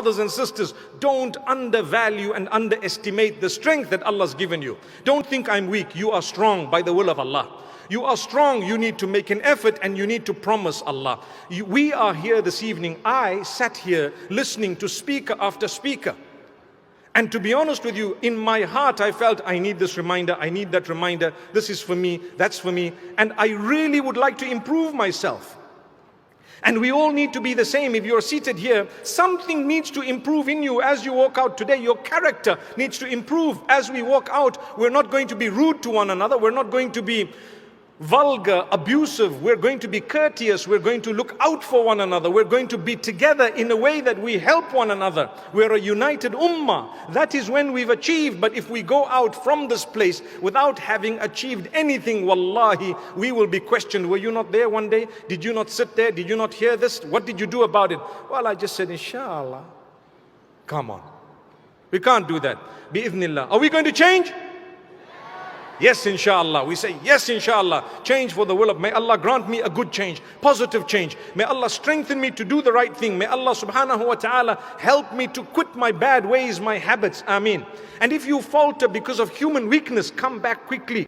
brothers and sisters, don't undervalue and underestimate the strength that Allah's given you. Don't think I'm weak. You are strong by the will of Allah. You are strong. You need to make an effort and you need to promise Allah. We are here this evening. I sat here listening to speaker after speaker. And to be honest with you, in my heart I felt I need this reminder, I need that reminder, this is for me, that's for me. And I really would like to improve myself. And we all need to be the same. If you're seated here, something needs to improve in you as you walk out today. Your character needs to improve as we walk out. We're not going to be rude to one another. We're not going to be vulgar, abusive. We're going to be courteous. We're going to look out for one another. We're going to be together in a way that we help one another. We're a united ummah. That is when we've achieved. But if we go out from this place without having achieved anything, wallahi, we will be questioned. Were you not there one day? Did you not sit there? Did you not hear this? What did you do about it? Well, I just said, inshallah. Come on. We can't do that. Bi-idhnillah. Are we going to change? Yes, inshallah. We say, yes, inshallah. Change for the will of, may Allah grant me a good change, positive change. May Allah strengthen me to do the right thing. May Allah subhanahu wa ta'ala help me to quit my bad ways, my habits. Ameen. And if you falter because of human weakness, come back quickly.